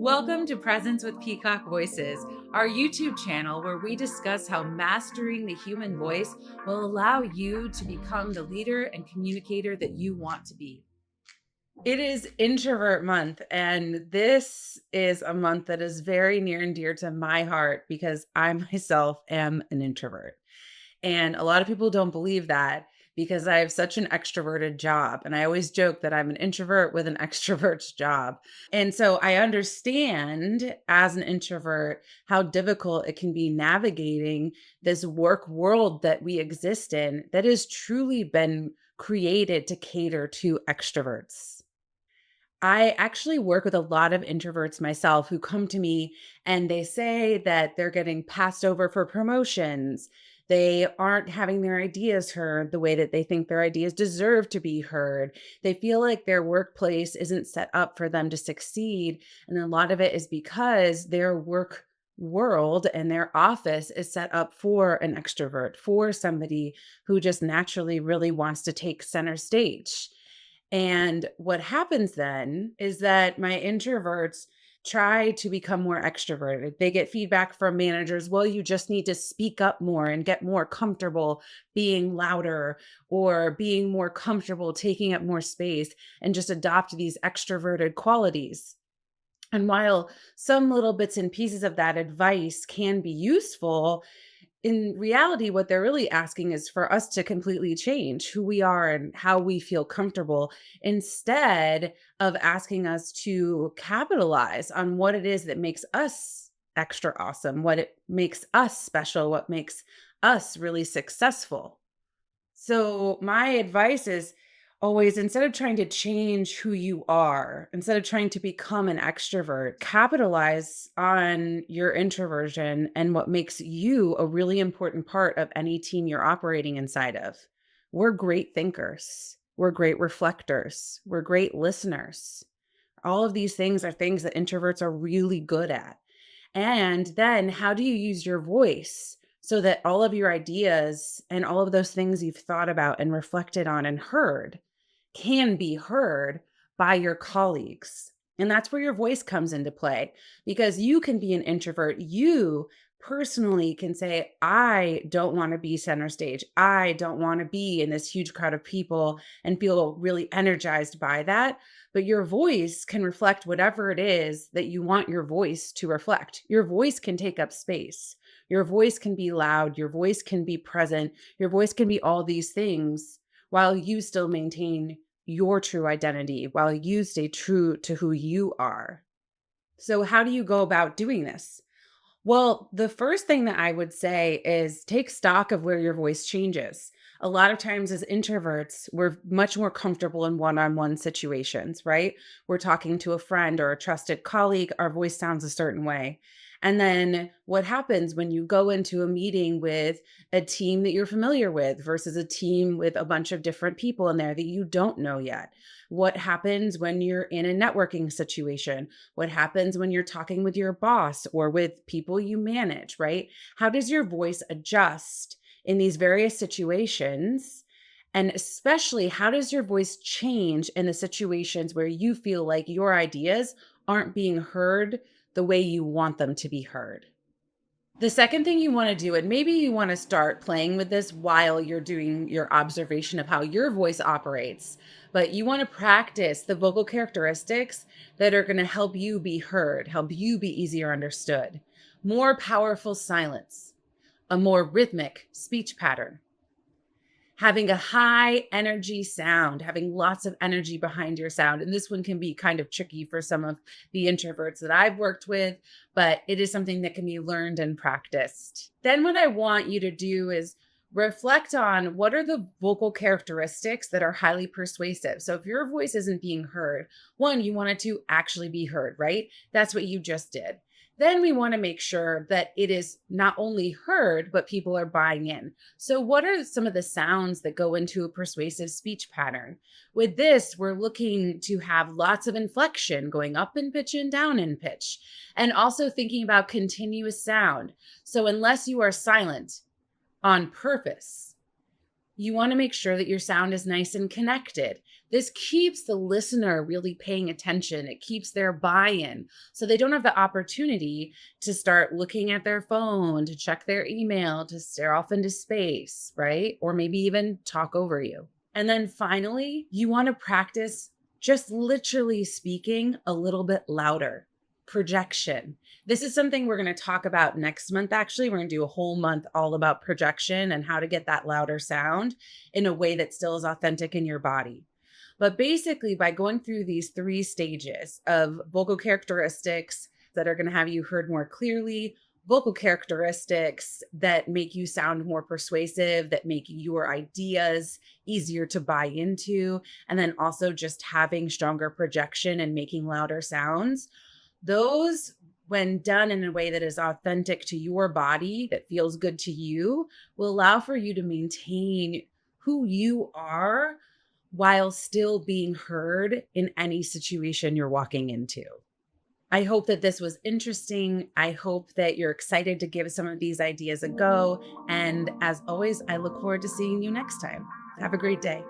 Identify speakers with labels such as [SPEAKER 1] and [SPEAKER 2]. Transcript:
[SPEAKER 1] Welcome to Presence with Peacock Voices, our YouTube channel where we discuss how mastering the human voice will allow you to become the leader and communicator that you want to be. It is Introvert Month, and this is a month that is very near and dear to my heart because I myself am an introvert. And a lot of people don't believe that because I have such an extroverted job. And I always joke that I'm an introvert with an extrovert's job. And so I understand as an introvert how difficult it can be navigating this work world that we exist in that has truly been created to cater to extroverts. I actually work with a lot of introverts myself who come to me and they say that they're getting passed over for promotions. They aren't having their ideas heard the way that they think their ideas deserve to be heard. They feel like their workplace isn't set up for them to succeed. And a lot of it is because their work world and their office is set up for an extrovert, for somebody who just naturally really wants to take center stage. And what happens then is that my introverts try to become more extroverted. They get feedback from managers, well, you just need to speak up more and get more comfortable being louder or being more comfortable taking up more space and just adopt these extroverted qualities. And while some little bits and pieces of that advice can be useful, in reality, what they're really asking is for us to completely change who we are and how we feel comfortable instead of asking us to capitalize on what it is that makes us extra awesome, what it makes us special, what makes us really successful. So, my advice is always instead of trying to change who you are, instead of trying to become an extrovert, capitalize on your introversion and what makes you a really important part of any team you're operating inside of. We're great thinkers, we're great reflectors, we're great listeners. All of these things are things that introverts are really good at. And then how do you use your voice so that all of your ideas and all of those things you've thought about and reflected on and heard can be heard by your colleagues? And that's where your voice comes into play because you can be an introvert. You personally can say, I don't want to be center stage. I don't want to be in this huge crowd of people and feel really energized by that. But your voice can reflect whatever it is that you want your voice to reflect. Your voice can take up space. Your voice can be loud. Your voice can be present. Your voice can be all these things while you still maintain your true identity, while you stay true to who you are. So, how do you go about doing this? Well, the first thing that I would say is take stock of where your voice changes. A lot of times, as introverts, we're much more comfortable in one on one situations, right? We're talking to a friend or a trusted colleague, our voice sounds a certain way. And then what happens when you go into a meeting with a team that you're familiar with versus a team with a bunch of different people in there that you don't know yet? What happens when you're in a networking situation? What happens when you're talking with your boss or with people you manage, right? How does your voice adjust in these various situations? And especially, how does your voice change in the situations where you feel like your ideas aren't being heard the way you want them to be heard? The second thing you want to do, and maybe you want to start playing with this while you're doing your observation of how your voice operates, but you want to practice the vocal characteristics that are going to help you be heard, help you be easier understood. More powerful silence, a more rhythmic speech pattern, having a high energy sound, having lots of energy behind your sound. And this one can be kind of tricky for some of the introverts that I've worked with, but it is something that can be learned and practiced. Then what I want you to do is reflect on what are the vocal characteristics that are highly persuasive. So if your voice isn't being heard, one, you want it to actually be heard, right? That's what you just did. Then we want to make sure that it is not only heard, but people are buying in. So, what are some of the sounds that go into a persuasive speech pattern? With this, we're looking to have lots of inflection going up in pitch and down in pitch, and also thinking about continuous sound. So, unless you are silent on purpose, You want to make sure that your sound is nice and connected. This keeps the listener really paying attention. It keeps their buy in. So they don't have the opportunity to start looking at their phone, to check their email, to stare off into space, right? Or maybe even talk over you. And then finally, you want to practice just literally speaking a little bit louder. Projection. This is something we're going to talk about next month. Actually, we're going to do a whole month all about projection and how to get that louder sound in a way that still is authentic in your body. But basically, by going through these three stages of vocal characteristics that are going to have you heard more clearly, vocal characteristics that make you sound more persuasive, that make your ideas easier to buy into, and then also just having stronger projection and making louder sounds, those, when done in a way that is authentic to your body, that feels good to you, will allow for you to maintain who you are while still being heard in any situation you're walking into. I hope that this was interesting. I hope that you're excited to give some of these ideas a go. And as always, I look forward to seeing you next time. Have a great day.